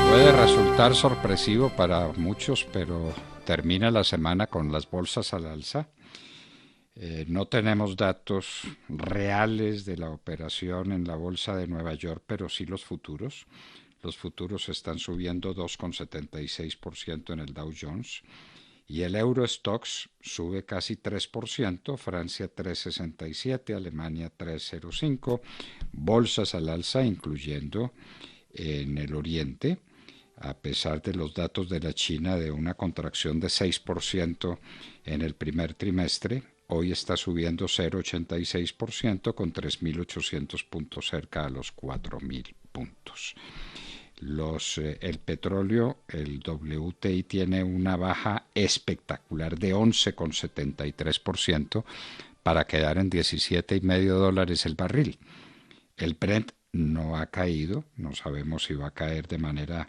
Puede resultar sorpresivo para muchos, pero termina la semana con las bolsas al alza. No tenemos datos reales de la operación en la bolsa de Nueva York, pero sí los futuros. Los futuros están subiendo 2,76% en el Dow Jones y el Eurostoxx sube casi 3%, Francia 3,67, Alemania 3,05, bolsas al alza incluyendo en el Oriente, a pesar de los datos de la China de una contracción de 6% en el primer trimestre. Hoy está subiendo 0,86% con 3.800 puntos, cerca a los 4.000 puntos. El petróleo, el WTI, tiene una baja espectacular de 11,73% para quedar en $17,5 el barril. El Brent no ha caído, no sabemos si va a caer de manera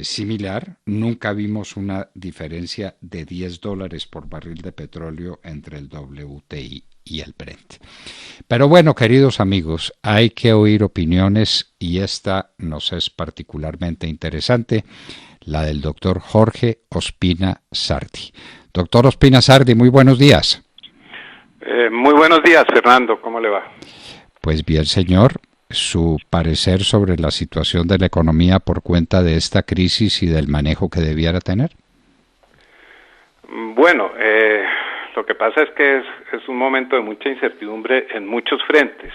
similar. Nunca vimos una diferencia de $10 por barril de petróleo entre el WTI y el Brent. Pero bueno, queridos amigos, hay que oír opiniones y esta nos es particularmente interesante, la del doctor Jorge Ospina Sardi. Doctor Ospina Sardi, muy buenos días. Muy buenos días, Fernando, ¿cómo le va? Pues bien, señor, su parecer sobre la situación de la economía por cuenta de esta crisis y del manejo que debiera tener. Bueno, lo que pasa es que es un momento de mucha incertidumbre en muchos frentes.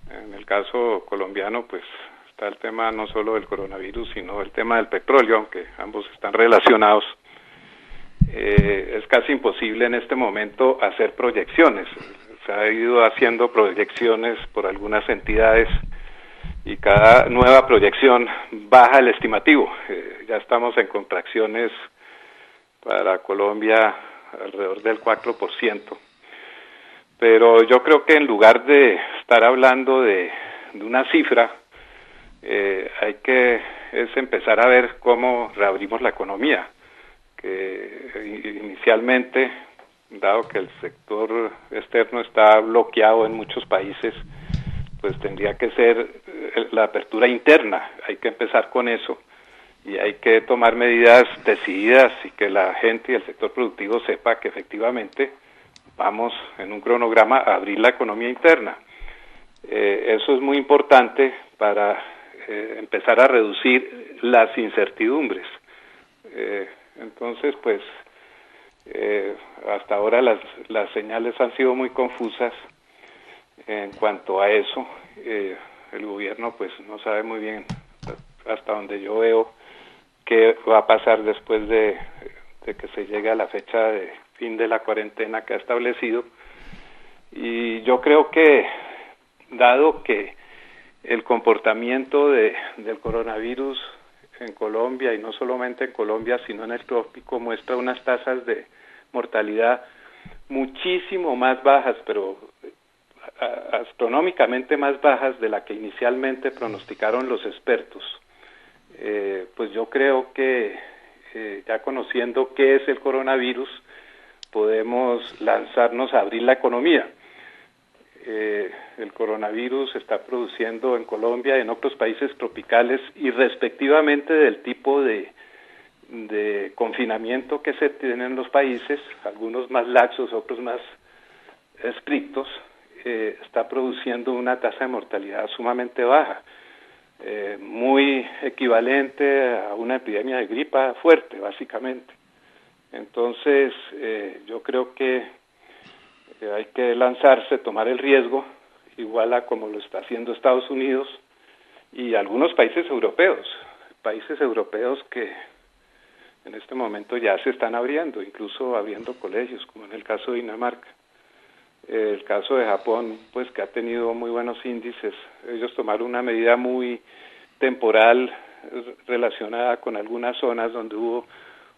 En el caso colombiano, pues está el tema no solo del coronavirus, sino el tema del petróleo, aunque ambos están relacionados. Es casi imposible en este momento hacer proyecciones. Se ha ido haciendo proyecciones por algunas entidades y cada nueva proyección baja el estimativo. Ya estamos en contracciones para Colombia alrededor del 4%. Pero yo creo que en lugar de estar hablando de una cifra, hay que empezar a ver cómo reabrimos la economía, que inicialmente, dado que el sector externo está bloqueado en muchos países, pues tendría que ser la apertura interna. Hay que empezar con eso y hay que tomar medidas decididas y que la gente y el sector productivo sepa que efectivamente vamos en un cronograma a abrir la economía interna. Eso es muy importante para empezar a reducir las incertidumbres. Entonces, pues, hasta ahora las señales han sido muy confusas en cuanto a eso. El gobierno, pues, no sabe muy bien, hasta donde yo veo, qué va a pasar después de que se llegue a la fecha de fin de la cuarentena que ha establecido. Y yo creo que, dado que el comportamiento del coronavirus en Colombia, y no solamente en Colombia, sino en el trópico, muestra unas tasas de mortalidad muchísimo más bajas, pero astronómicamente más bajas de la que inicialmente pronosticaron los expertos. Pues yo creo que ya conociendo qué es el coronavirus, podemos lanzarnos a abrir la economía. El coronavirus está produciendo en Colombia y en otros países tropicales, y respectivamente del tipo de confinamiento que se tiene en los países, algunos más laxos, otros más estrictos, está produciendo una tasa de mortalidad sumamente baja, muy equivalente a una epidemia de gripa fuerte, básicamente. Entonces, yo creo que hay que lanzarse, tomar el riesgo, igual a como lo está haciendo Estados Unidos y algunos países europeos que en este momento ya se están abriendo, incluso abriendo colegios, como en el caso de Dinamarca. El caso de Japón, pues, que ha tenido muy buenos índices. Ellos tomaron una medida muy temporal relacionada con algunas zonas donde hubo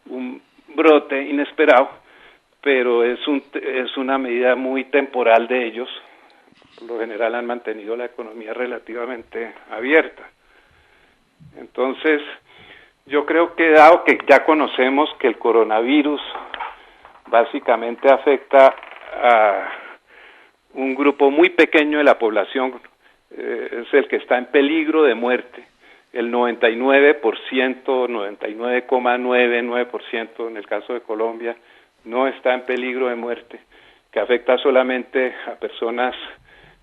un brote inesperado, pero es una medida muy temporal de ellos. Por lo general han mantenido la economía relativamente abierta. Entonces, yo creo que, dado que ya conocemos que el coronavirus básicamente afecta a un grupo muy pequeño de la población, es el que está en peligro de muerte, el 99%, 99,99% en el caso de Colombia, no está en peligro de muerte, que afecta solamente a personas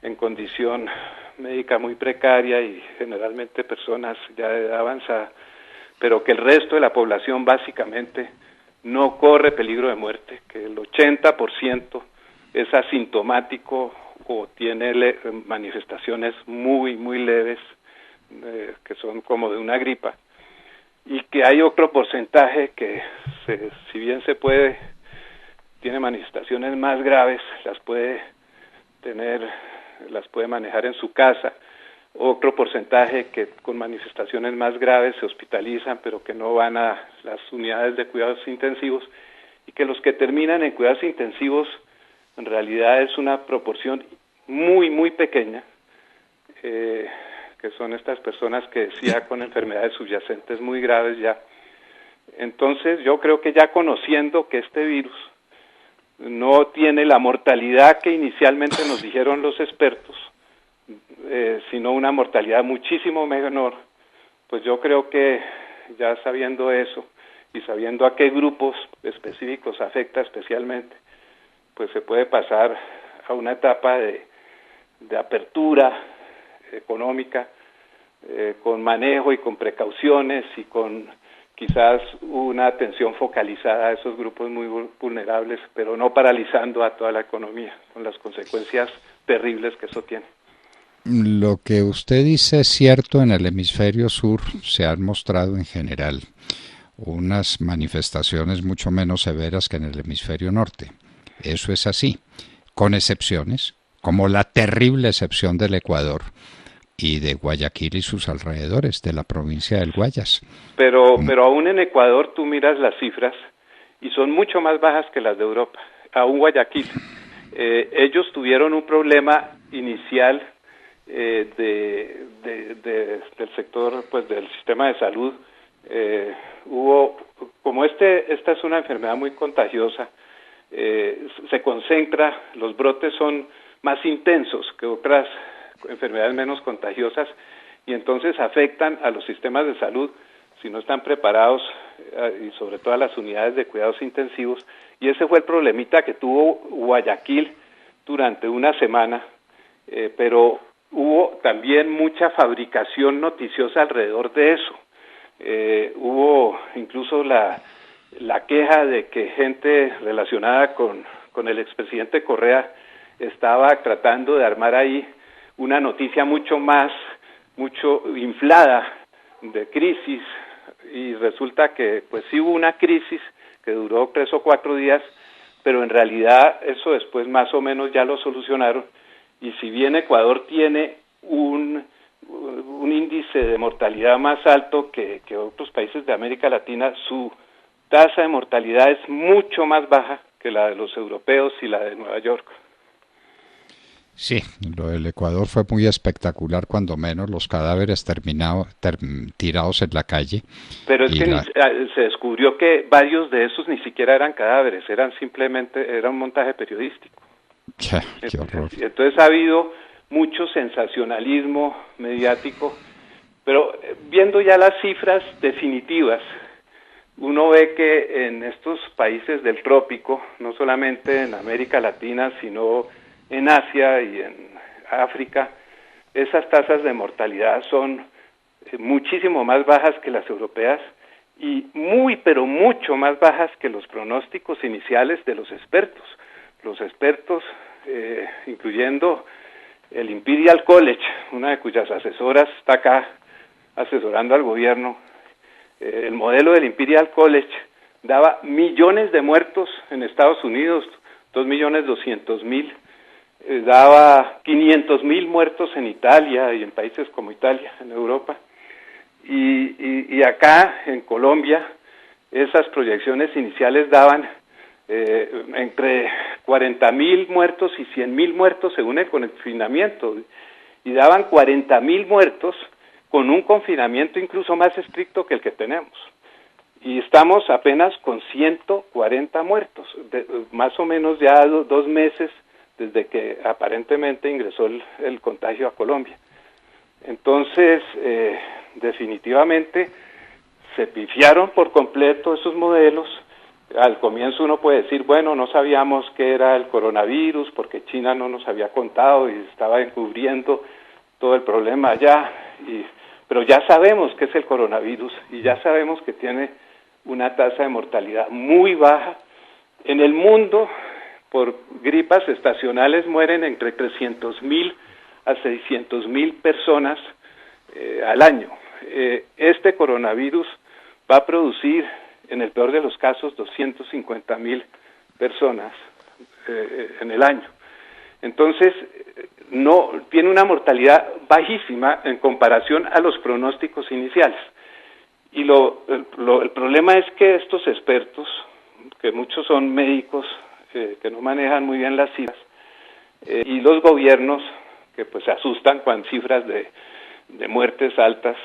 en condición médica muy precaria y generalmente personas ya de edad avanzada, pero que el resto de la población básicamente no corre peligro de muerte, que el 80% es asintomático o tiene manifestaciones muy, muy leves, que son como de una gripa, y que hay otro porcentaje que, si bien se puede, tiene manifestaciones más graves, las puede manejar en su casa, otro porcentaje que con manifestaciones más graves se hospitalizan, pero que no van a las unidades de cuidados intensivos, y que los que terminan en cuidados intensivos en realidad es una proporción muy, muy pequeña, que son estas personas que decía con enfermedades subyacentes muy graves ya. Entonces yo creo que ya conociendo que este virus no tiene la mortalidad que inicialmente nos dijeron los expertos, sino una mortalidad muchísimo menor, pues yo creo que ya sabiendo eso y sabiendo a qué grupos específicos afecta especialmente, pues se puede pasar a una etapa de apertura económica, con manejo y con precauciones y con quizás una atención focalizada a esos grupos muy vulnerables, pero no paralizando a toda la economía, con las consecuencias terribles que eso tiene. Lo que usted dice es cierto. En el hemisferio sur se han mostrado en general unas manifestaciones mucho menos severas que en el hemisferio norte. Eso es así, con excepciones, como la terrible excepción del Ecuador y de Guayaquil y sus alrededores, de la provincia del Guayas. Pero aún en Ecuador tú miras las cifras y son mucho más bajas que las de Europa, aún Guayaquil. Ellos tuvieron un problema inicial del sector, pues del sistema de salud. Como esta es una enfermedad muy contagiosa, se concentra, los brotes son más intensos que otras enfermedades menos contagiosas y entonces afectan a los sistemas de salud si no están preparados, y sobre todo a las unidades de cuidados intensivos, y ese fue el problemita que tuvo Guayaquil durante una semana, pero hubo también mucha fabricación noticiosa alrededor de eso. Hubo incluso la queja de que gente relacionada con el expresidente Correa estaba tratando de armar ahí una noticia mucho inflada de crisis, y resulta que pues sí hubo una crisis que duró 3 o 4 días, pero en realidad eso después más o menos ya lo solucionaron, y si bien Ecuador tiene un índice de mortalidad más alto que otros países de América Latina, su tasa de mortalidad es mucho más baja que la de los europeos y la de Nueva York. Sí, lo del Ecuador fue muy espectacular, cuando menos los cadáveres tirados en la calle. Pero es que se descubrió que varios de esos ni siquiera eran cadáveres, era un montaje periodístico. Qué horror. Entonces ha habido mucho sensacionalismo mediático, pero viendo ya las cifras definitivas, uno ve que en estos países del trópico, no solamente en América Latina, sino en Asia y en África, esas tasas de mortalidad son muchísimo más bajas que las europeas y pero mucho más bajas que los pronósticos iniciales de los expertos. Los expertos, incluyendo el Imperial College, una de cuyas asesoras está acá asesorando al gobierno, el modelo del Imperial College daba millones de muertos en Estados Unidos, 2.200.000, daba 500.000 muertos en Italia y en países como Italia, en Europa, y acá en Colombia esas proyecciones iniciales daban entre 40.000 muertos y 100.000 muertos según el confinamiento, y daban 40.000 muertos con un confinamiento incluso más estricto que el que tenemos. Y estamos apenas con 140 muertos, más o menos ya 2 meses desde que aparentemente ingresó el contagio a Colombia. Entonces, definitivamente se pifiaron por completo esos modelos. Al comienzo uno puede decir, bueno, no sabíamos qué era el coronavirus porque China no nos había contado y estaba encubriendo todo el problema allá, pero ya sabemos qué es el coronavirus y ya sabemos que tiene una tasa de mortalidad muy baja. En el mundo, por gripas estacionales mueren entre 300.000 a 600.000 personas al año. Este coronavirus va a producir, en el peor de los casos, 250.000 personas en el año. Entonces, no tiene una mortalidad bajísima en comparación a los pronósticos iniciales. Y el problema es que estos expertos, que muchos son médicos, que no manejan muy bien las cifras, y los gobiernos, que pues se asustan con cifras de muertes altas,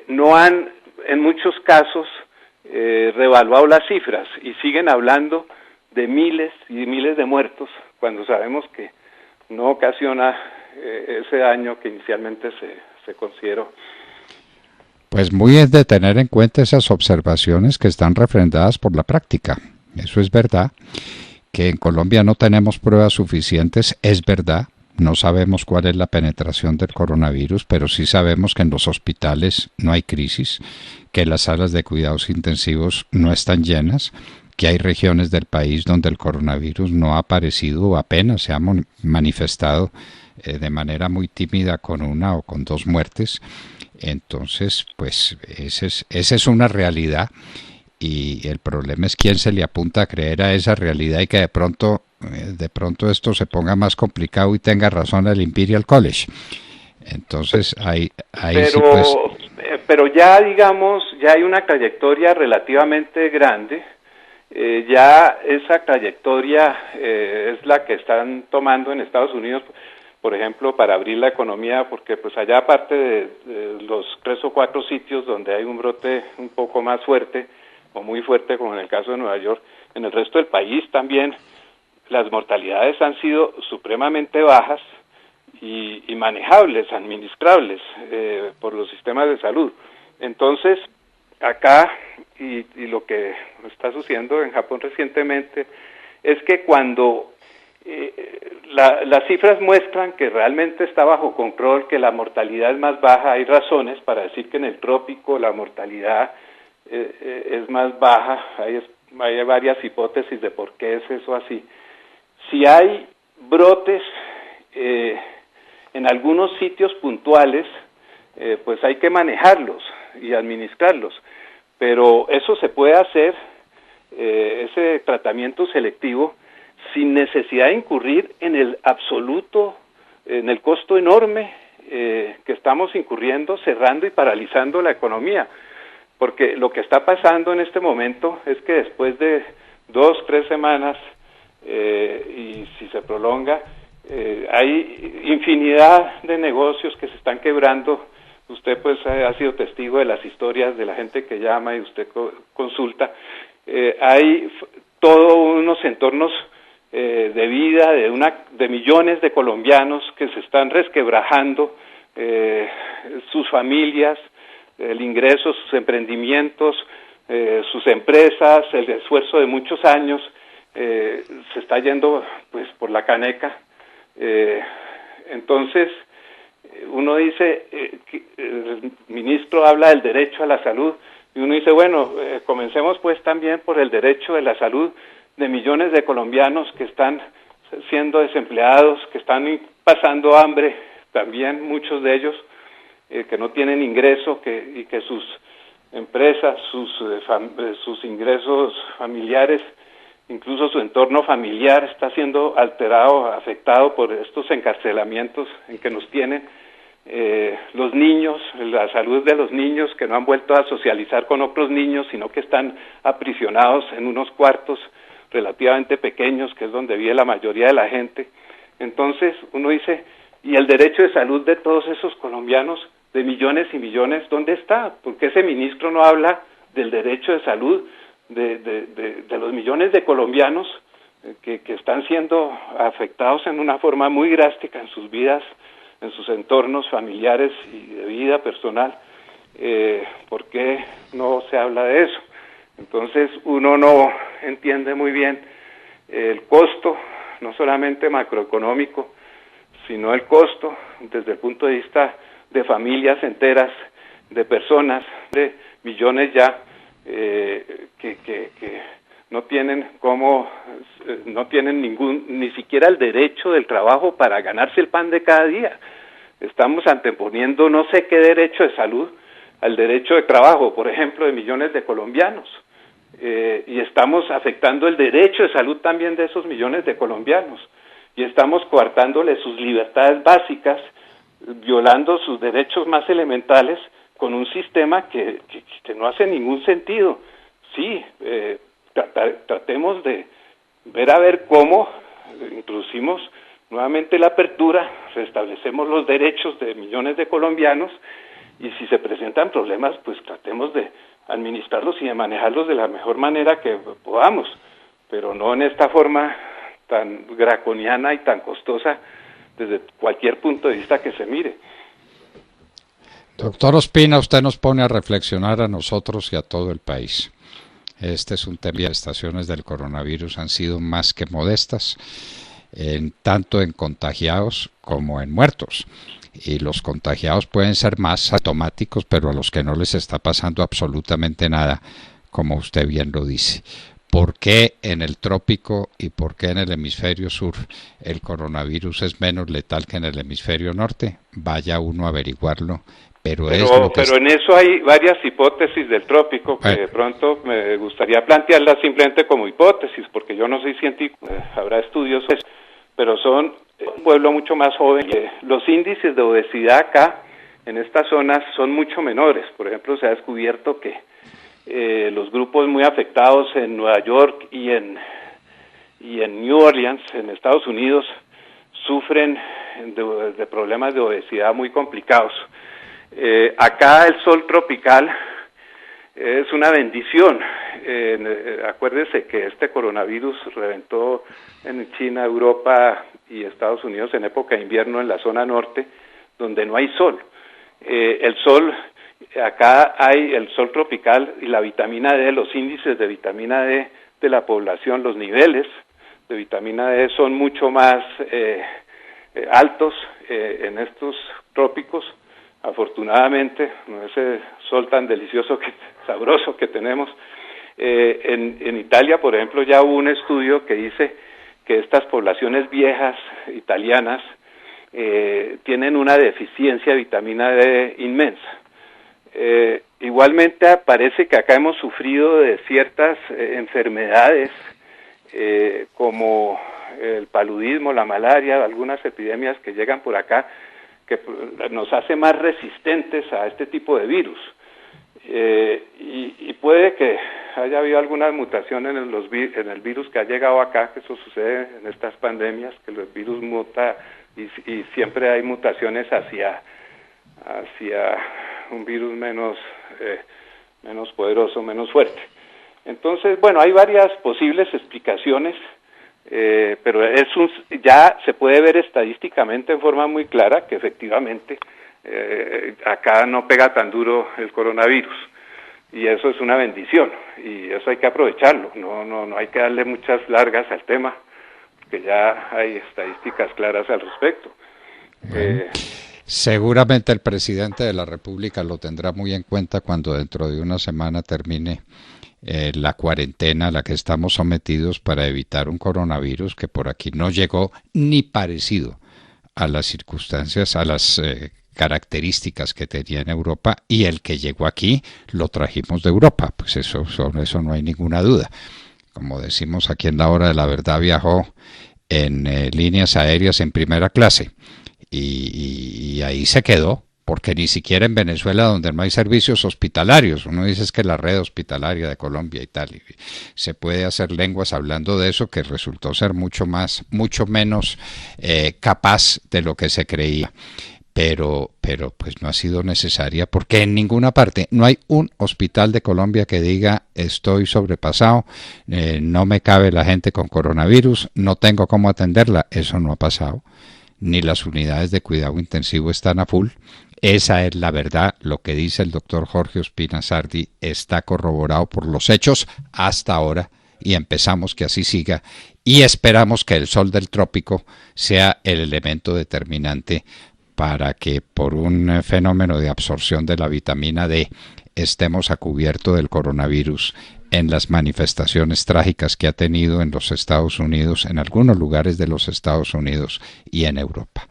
no han, en muchos casos, revaluado las cifras y siguen hablando de miles y miles de muertos cuando sabemos que no ocasiona ese daño que inicialmente se consideró. Pues muy es de tener en cuenta esas observaciones que están refrendadas por la práctica. Eso es verdad, que en Colombia no tenemos pruebas suficientes, es verdad. No sabemos cuál es la penetración del coronavirus, pero sí sabemos que en los hospitales no hay crisis, que las salas de cuidados intensivos no están llenas, que hay regiones del país donde el coronavirus no ha aparecido o apenas se ha manifestado de manera muy tímida con una o con dos muertes. Entonces, pues esa es una realidad y el problema es quién se le apunta a creer a esa realidad y que de pronto esto se ponga más complicado y tenga razón el Imperial College. Entonces ahí sí pues... Pero ya digamos, ya hay una trayectoria relativamente grande, ya esa trayectoria es la que están tomando en Estados Unidos, por ejemplo, para abrir la economía, porque pues allá aparte de los 3 o 4 sitios donde hay un brote un poco más fuerte, o muy fuerte como en el caso de Nueva York, en el resto del país también las mortalidades han sido supremamente bajas y manejables, administrables por los sistemas de salud. Entonces, acá, y lo que está sucediendo en Japón recientemente, es que cuando las cifras muestran que realmente está bajo control, que la mortalidad es más baja, hay razones para decir que en el trópico la mortalidad es más baja, hay varias hipótesis de por qué es eso así. Si hay brotes en algunos sitios puntuales, pues hay que manejarlos y administrarlos, pero eso se puede hacer, ese tratamiento selectivo, sin necesidad de incurrir en el costo enorme que estamos incurriendo, cerrando y paralizando la economía. Porque lo que está pasando en este momento es que después de 2, 3 semanas, y si se prolonga, hay infinidad de negocios que se están quebrando. Usted pues ha sido testigo de las historias de la gente que llama y usted consulta. Hay todos unos entornos de vida de millones de colombianos que se están resquebrajando, sus familias, el ingreso, sus emprendimientos, sus empresas, el esfuerzo de muchos años se está yendo pues por la caneca. Entonces uno dice, el ministro habla del derecho a la salud y uno dice, bueno, comencemos pues también por el derecho de la salud de millones de colombianos que están siendo desempleados, que están pasando hambre, también muchos de ellos que no tienen ingreso, y que sus empresas, sus ingresos familiares, incluso su entorno familiar está siendo alterado, afectado por estos encarcelamientos en que nos tienen. Los niños, la salud de los niños que no han vuelto a socializar con otros niños, sino que están aprisionados en unos cuartos relativamente pequeños, que es donde vive la mayoría de la gente. Entonces uno dice, ¿y el derecho de salud de todos esos colombianos, de millones y millones, dónde está? ¿Por qué ese ministro no habla del derecho de salud de los millones de colombianos que están siendo afectados en una forma muy drástica en sus vidas en sus entornos familiares y de vida personal, ¿por qué no se habla de eso? Entonces uno no entiende muy bien el costo, no solamente macroeconómico, sino el costo desde el punto de vista de familias enteras, de personas, de millones ya, que no tienen no tienen ni siquiera el derecho del trabajo para ganarse el pan de cada día. Estamos anteponiendo no sé qué derecho de salud al derecho de trabajo, por ejemplo, de millones de colombianos, y estamos afectando el derecho de salud también de esos millones de colombianos, y estamos coartándole sus libertades básicas, violando sus derechos más elementales con un sistema que no hace ningún sentido. Sí, tratemos de ver a ver cómo introducimos nuevamente la apertura, restablecemos los derechos de millones de colombianos, y si se presentan problemas, pues tratemos de administrarlos y de manejarlos de la mejor manera que podamos, pero no en esta forma tan draconiana y tan costosa desde cualquier punto de vista que se mire. Doctor Ospina, usted nos pone a reflexionar a nosotros y a todo el país. Este es un tema. Las manifestaciones del coronavirus han sido más que modestas, tanto en contagiados como en muertos. Y los contagiados pueden ser más automáticos, pero a los que no les está pasando absolutamente nada, como usted bien lo dice. ¿Por qué en el trópico y por qué en el hemisferio sur el coronavirus es menos letal que en el hemisferio norte? Vaya uno a averiguarlo. Pero en eso hay varias hipótesis del trópico que de pronto me gustaría plantearlas simplemente como hipótesis, porque yo no soy científico, habrá estudios, pero son un pueblo mucho más joven. Los índices de obesidad acá, en estas zonas, son mucho menores. Por ejemplo, se ha descubierto que los grupos muy afectados en Nueva York y en New Orleans, en Estados Unidos, sufren de problemas de obesidad muy complicados. Acá el sol tropical es una bendición. Acuérdese que este coronavirus reventó en China, Europa y Estados Unidos en época de invierno en la zona norte, donde no hay sol. El sol, acá hay el sol tropical y la vitamina D, los índices de vitamina D de la población, los niveles de vitamina D son mucho más altos en estos trópicos. Afortunadamente, ese sol tan delicioso, sabroso que tenemos. En Italia, por ejemplo, ya hubo un estudio que dice que estas poblaciones viejas italianas tienen una deficiencia de vitamina D inmensa. Igualmente parece que acá hemos sufrido de ciertas enfermedades como el paludismo, la malaria, algunas epidemias que llegan por acá, que nos hace más resistentes a este tipo de virus. Y puede que haya habido algunas mutaciones en el virus que ha llegado acá, que eso sucede en estas pandemias, que el virus muta y siempre hay mutaciones hacia un virus menos poderoso, menos fuerte. Entonces, bueno, hay varias posibles explicaciones, pero ya se puede ver estadísticamente en forma muy clara que efectivamente acá no pega tan duro el coronavirus, y eso es una bendición y eso hay que aprovecharlo. No hay que darle muchas largas al tema, porque ya hay estadísticas claras al respecto. Seguramente el presidente de la República lo tendrá muy en cuenta cuando dentro de una semana termine la cuarentena a la que estamos sometidos para evitar un coronavirus que por aquí no llegó ni parecido a las circunstancias, a las características que tenía en Europa, y el que llegó aquí lo trajimos de Europa, pues sobre eso no hay ninguna duda. Como decimos aquí en La Hora de la Verdad, viajó en líneas aéreas en primera clase y ahí se quedó, porque ni siquiera en Venezuela, donde no hay servicios hospitalarios, uno dice es que la red hospitalaria de Colombia y tal, y se puede hacer lenguas hablando de eso, que resultó ser mucho menos capaz de lo que se creía. Pero pues no ha sido necesaria, porque en ninguna parte no hay un hospital de Colombia que diga estoy sobrepasado, no me cabe la gente con coronavirus, no tengo cómo atenderla. Eso no ha pasado. ni las unidades de cuidado intensivo están a full. Esa es la verdad. Lo que dice el doctor Jorge Ospina Sardi está corroborado por los hechos hasta ahora, y empezamos que así siga, y esperamos que el sol del trópico sea el elemento determinante para que por un fenómeno de absorción de la vitamina D estemos a cubierto del coronavirus en las manifestaciones trágicas que ha tenido en los Estados Unidos, en algunos lugares de los Estados Unidos y en Europa.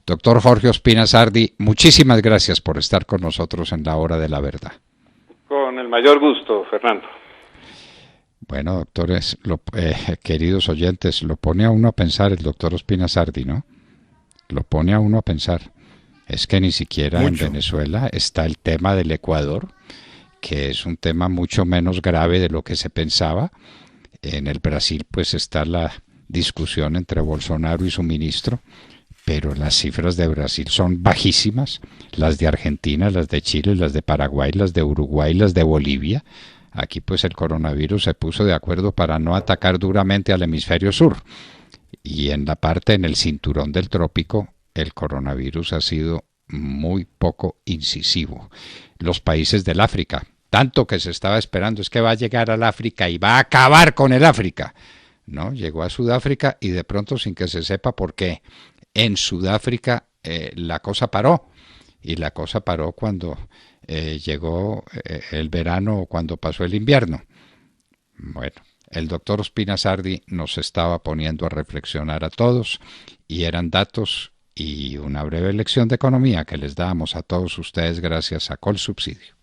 Doctor Jorge Ospina Sardi, muchísimas gracias por estar con nosotros en la hora de la verdad. Con el mayor gusto, Fernando. Bueno, doctores, queridos oyentes, lo pone a uno a pensar el doctor Ospina Sardi, ¿no? Lo pone a uno a pensar. Es que ni siquiera en Venezuela está el tema del Ecuador, que es un tema mucho menos grave de lo que se pensaba. En el Brasil pues está la discusión entre Bolsonaro y su ministro, pero las cifras de Brasil son bajísimas, las de Argentina, las de Chile, las de Paraguay, las de Uruguay, las de Bolivia. Aquí pues el coronavirus se puso de acuerdo para no atacar duramente al hemisferio sur, y en en el cinturón del trópico, el coronavirus ha sido muy poco incisivo. Los países del África, tanto que se estaba esperando, es que va a llegar al África y va a acabar con el África. No, llegó a Sudáfrica y de pronto, sin que se sepa por qué, en Sudáfrica la cosa paró. Y la cosa paró cuando llegó el verano o cuando pasó el invierno. Bueno, el doctor Ospina Sardi nos estaba poniendo a reflexionar a todos, y eran datos y una breve lección de economía que les damos a todos ustedes gracias a Colsubsidio.